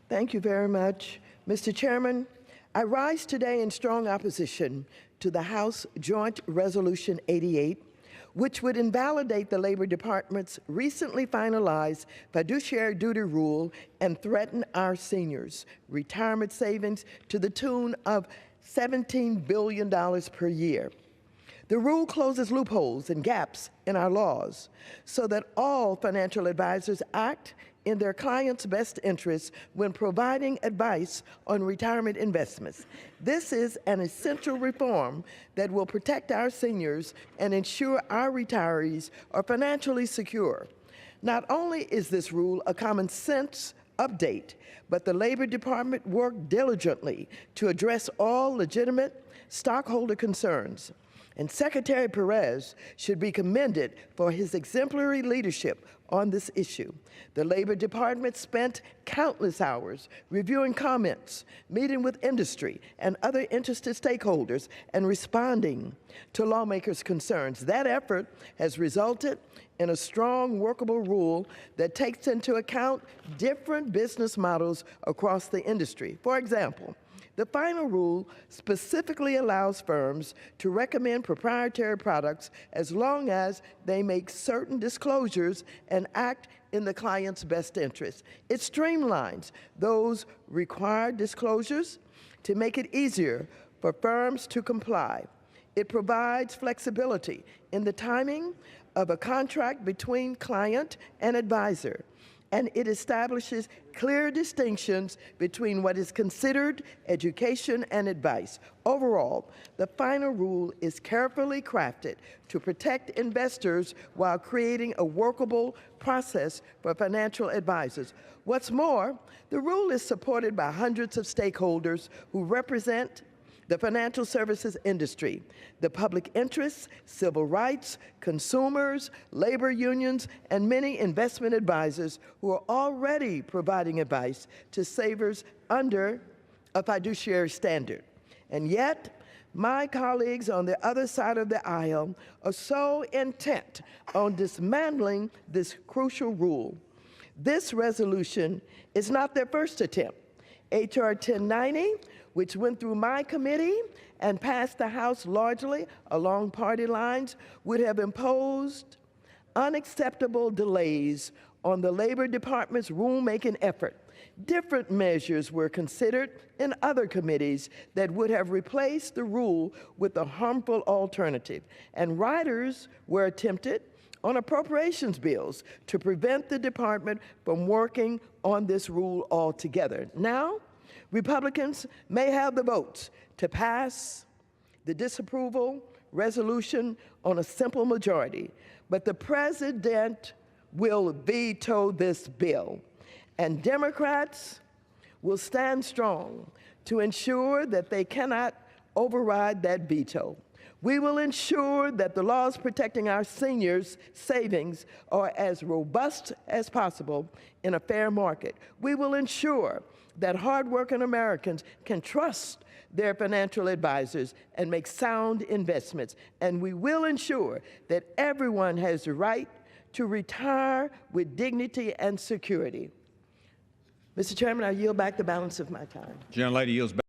Thank you very much. Mr. Chairman, I rise today in strong opposition to the House Joint Resolution 88, which would invalidate the Labor Department's recently finalized fiduciary duty rule and threaten our seniors' retirement savings to the tune of $17 billion per year. The rule closes loopholes and gaps in our laws so that all financial advisors act in their clients' best interests when providing advice on retirement investments. This is an essential reform that will protect our seniors and ensure our retirees are financially secure. Not only is this rule a common sense update, but the Labor Department worked diligently to address all legitimate stockholder concerns. And Secretary Perez should be commended for his exemplary leadership on this issue. The Labor Department spent countless hours reviewing comments, meeting with industry and other interested stakeholders, and responding to lawmakers' concerns. That effort has resulted in a strong, workable rule that takes into account different business models across the industry. For example, the final rule specifically allows firms to recommend proprietary products as long as they make certain disclosures and act in the client's best interest. It streamlines those required disclosures to make it easier for firms to comply. It provides flexibility in the timing of a contract between client and advisor, and it establishes clear distinctions between what is considered education and advice. Overall, the final rule is carefully crafted to protect investors while creating a workable process for financial advisors. What's more, the rule is supported by hundreds of stakeholders who represent the financial services industry, the public interests, civil rights, consumers, labor unions, and many investment advisors who are already providing advice to savers under a fiduciary standard. And yet, my colleagues on the other side of the aisle are so intent on dismantling this crucial rule. This resolution is not their first attempt. H.R. 1090, which went through my committee and passed the House largely along party lines, would have imposed unacceptable delays on the Labor Department's rulemaking effort. Different measures were considered in other committees that would have replaced the rule with a harmful alternative, and riders were attempted on appropriations bills to prevent the department from working on this rule altogether. Now, Republicans may have the votes to pass the disapproval resolution on a simple majority, but the president will veto this bill, and Democrats will stand strong to ensure that they cannot override that veto. We will ensure that the laws protecting our seniors' savings are as robust as possible in a fair market. We will ensure that hardworking Americans can trust their financial advisors and make sound investments. And we will ensure that everyone has the right to retire with dignity and security. Mr. Chairman, I yield back the balance of my time. Gentlelady yields back.